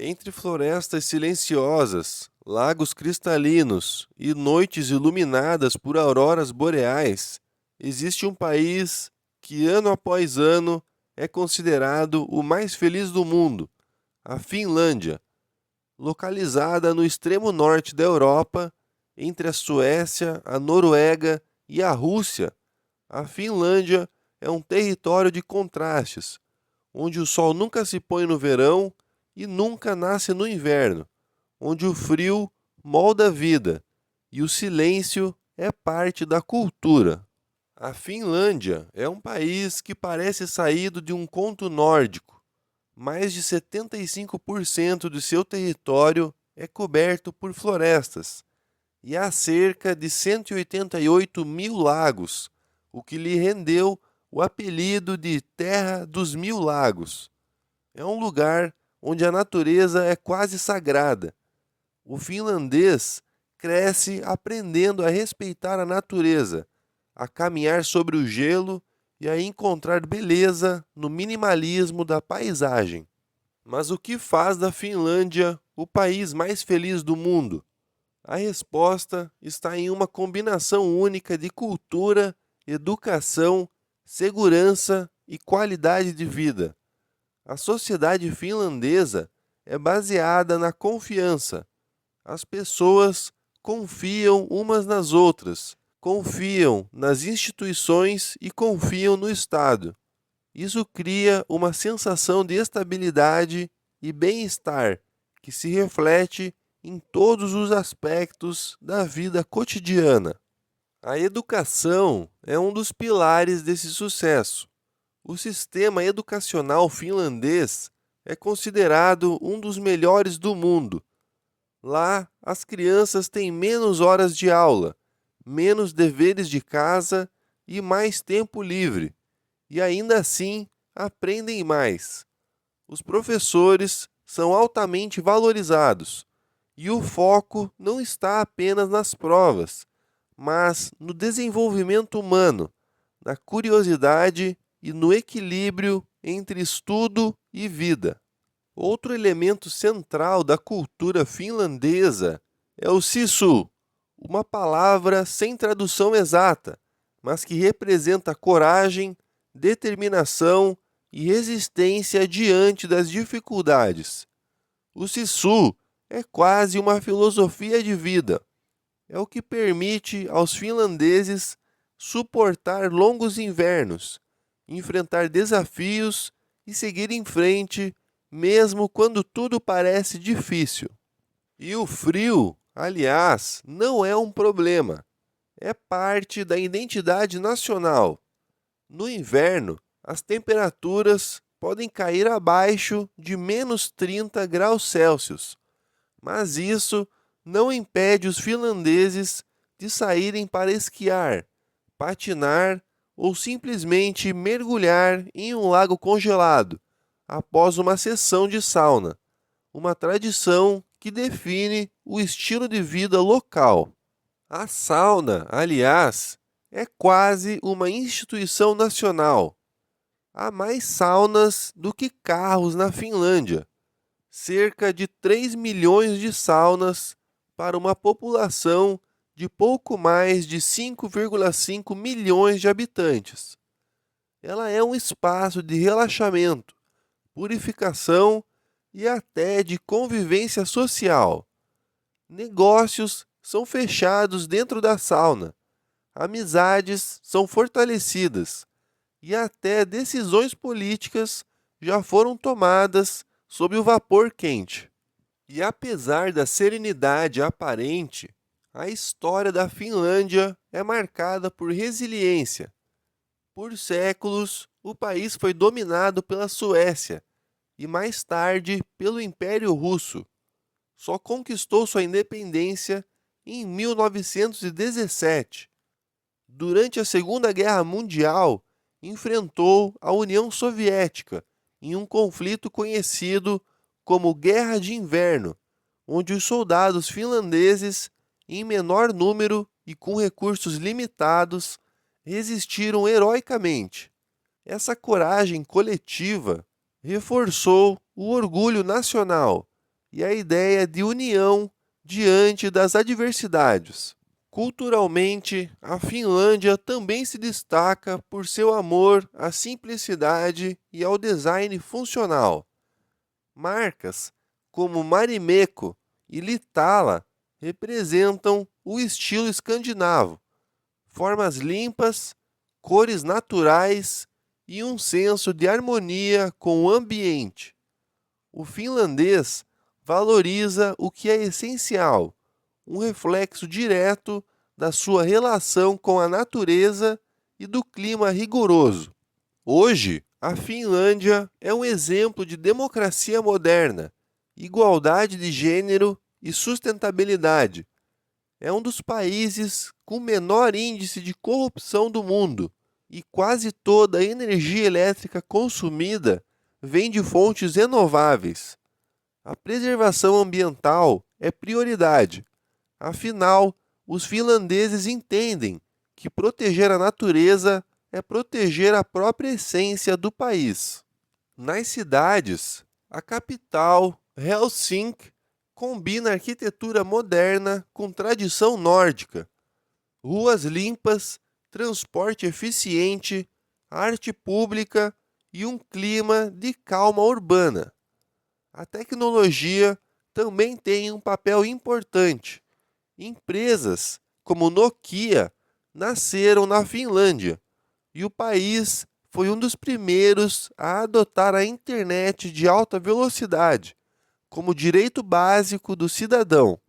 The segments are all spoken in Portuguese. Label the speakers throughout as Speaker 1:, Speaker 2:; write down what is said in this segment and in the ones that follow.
Speaker 1: Entre florestas silenciosas, lagos cristalinos e noites iluminadas por auroras boreais, existe um país que, ano após ano, é considerado o mais feliz do mundo, a Finlândia, localizada no extremo norte da Europa, entre a Suécia, a Noruega e a Rússia. A Finlândia é um território de contrastes, onde o sol nunca se põe no verão e nunca nasce no inverno, onde o frio molda a vida e o silêncio é parte da cultura. A Finlândia é um país que parece saído de um conto nórdico. Mais de 75% de seu território é coberto por florestas e há cerca de 188 mil lagos, o que lhe rendeu o apelido de Terra dos Mil Lagos. É um lugar onde a natureza é quase sagrada. O finlandês cresce aprendendo a respeitar a natureza, a caminhar sobre o gelo e a encontrar beleza no minimalismo da paisagem. Mas o que faz da Finlândia o país mais feliz do mundo? A resposta está em uma combinação única de cultura, educação, segurança e qualidade de vida. A sociedade finlandesa é baseada na confiança. As pessoas confiam umas nas outras, confiam nas instituições e confiam no Estado. Isso cria uma sensação de estabilidade e bem-estar que se reflete em todos os aspectos da vida cotidiana. A educação é um dos pilares desse sucesso. O sistema educacional finlandês é considerado um dos melhores do mundo. Lá, as crianças têm menos horas de aula, menos deveres de casa e mais tempo livre, e ainda assim aprendem mais. Os professores são altamente valorizados e o foco não está apenas nas provas, mas no desenvolvimento humano, na curiosidade e no equilíbrio entre estudo e vida. Outro elemento central da cultura finlandesa é o sisu, uma palavra sem tradução exata, mas que representa coragem, determinação e resistência diante das dificuldades. O sisu é quase uma filosofia de vida. É o que permite aos finlandeses suportar longos invernos, enfrentar desafios e seguir em frente, mesmo quando tudo parece difícil. E o frio, aliás, não é um problema. É parte da identidade nacional. No inverno, as temperaturas podem cair abaixo de menos 30 graus Celsius, mas isso não impede os finlandeses de saírem para esquiar, patinar ou simplesmente mergulhar em um lago congelado após uma sessão de sauna, uma tradição que define o estilo de vida local. A sauna, aliás, é quase uma instituição nacional. Há mais saunas do que carros na Finlândia, cerca de 3 milhões de saunas para uma população de pouco mais de 5,5 milhões de habitantes. Ela é um espaço de relaxamento, purificação e até de convivência social. Negócios são fechados dentro da sauna, amizades são fortalecidas e até decisões políticas já foram tomadas sob o vapor quente. E apesar da serenidade aparente, a história da Finlândia é marcada por resiliência. Por séculos, o país foi dominado pela Suécia e mais tarde pelo Império Russo. Só conquistou sua independência em 1917. Durante a Segunda Guerra Mundial, enfrentou a União Soviética em um conflito conhecido como Guerra de Inverno, onde os soldados finlandeses, em menor número e com recursos limitados, resistiram heroicamente. Essa coragem coletiva reforçou o orgulho nacional e a ideia de união diante das adversidades. Culturalmente, a Finlândia também se destaca por seu amor à simplicidade e ao design funcional. Marcas como Marimekko e Litala representam o estilo escandinavo, formas limpas, cores naturais e um senso de harmonia com o ambiente. O finlandês valoriza o que é essencial, um reflexo direto da sua relação com a natureza e do clima rigoroso. Hoje, a Finlândia é um exemplo de democracia moderna, igualdade de gênero e sustentabilidade. É um dos países com menor índice de corrupção do mundo e quase toda a energia elétrica consumida vem de fontes renováveis. A preservação ambiental é prioridade. Afinal, os finlandeses entendem que proteger a natureza é proteger a própria essência do país. Nas cidades, a capital, Helsinki, combina arquitetura moderna com tradição nórdica. Ruas limpas, transporte eficiente, arte pública e um clima de calma urbana. A tecnologia também tem um papel importante. Empresas como Nokia nasceram na Finlândia e o país foi um dos primeiros a adotar a internet de alta velocidade como direito básico do cidadão.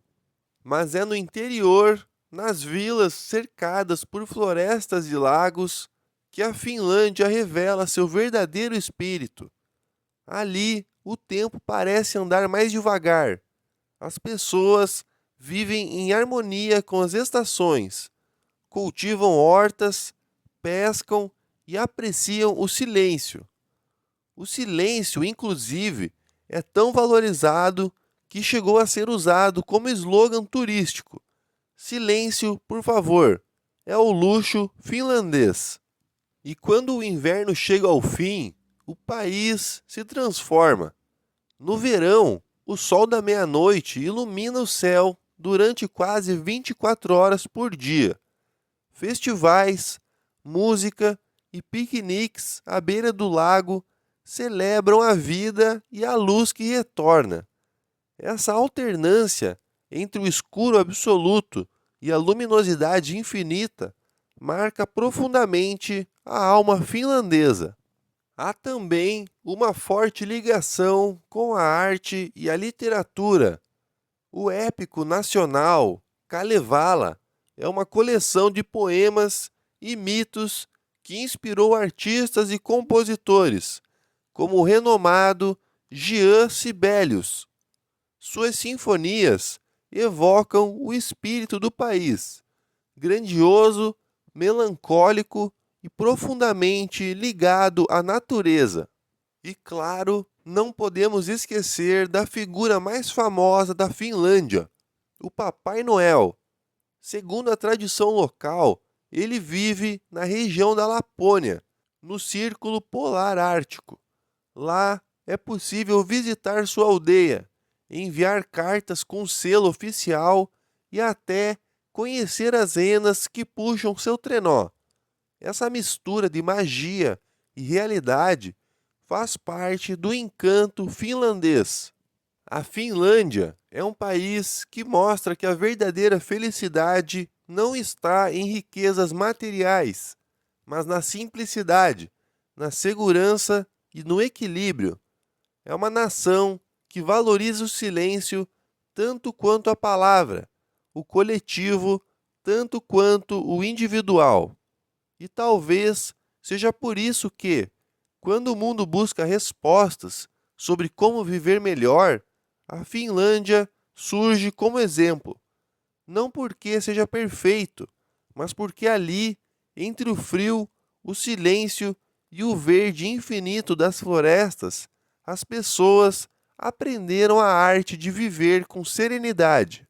Speaker 1: Mas é no interior, nas vilas cercadas por florestas e lagos, que a Finlândia revela seu verdadeiro espírito. Ali, o tempo parece andar mais devagar. As pessoas vivem em harmonia com as estações, cultivam hortas, pescam e apreciam o silêncio. O silêncio, inclusive, é tão valorizado que chegou a ser usado como slogan turístico. Silêncio, por favor, é o luxo finlandês. E quando o inverno chega ao fim, o país se transforma. No verão, o sol da meia-noite ilumina o céu durante quase 24 horas por dia. Festivais, música e piqueniques à beira do lago celebram a vida e a luz que retorna. Essa alternância entre o escuro absoluto e a luminosidade infinita marca profundamente a alma finlandesa. Há também uma forte ligação com a arte e a literatura. O épico nacional Kalevala é uma coleção de poemas e mitos que inspirou artistas e compositores, como o renomado Jean Sibelius. Suas sinfonias evocam o espírito do país, grandioso, melancólico e profundamente ligado à natureza. E claro, não podemos esquecer da figura mais famosa da Finlândia, o Papai Noel. Segundo a tradição local, ele vive na região da Lapônia, no Círculo Polar Ártico. Lá é possível visitar sua aldeia, enviar cartas com selo oficial e até conhecer as renas que puxam seu trenó. Essa mistura de magia e realidade faz parte do encanto finlandês. A Finlândia é um país que mostra que a verdadeira felicidade não está em riquezas materiais, mas na simplicidade, na segurança e no equilíbrio. É uma nação que valoriza o silêncio tanto quanto a palavra, o coletivo tanto quanto o individual. E talvez seja por isso que, quando o mundo busca respostas sobre como viver melhor, a Finlândia surge como exemplo. Não porque seja perfeito, mas porque ali, entre o frio, o silêncio e o verde infinito das florestas, as pessoas aprenderam a arte de viver com serenidade.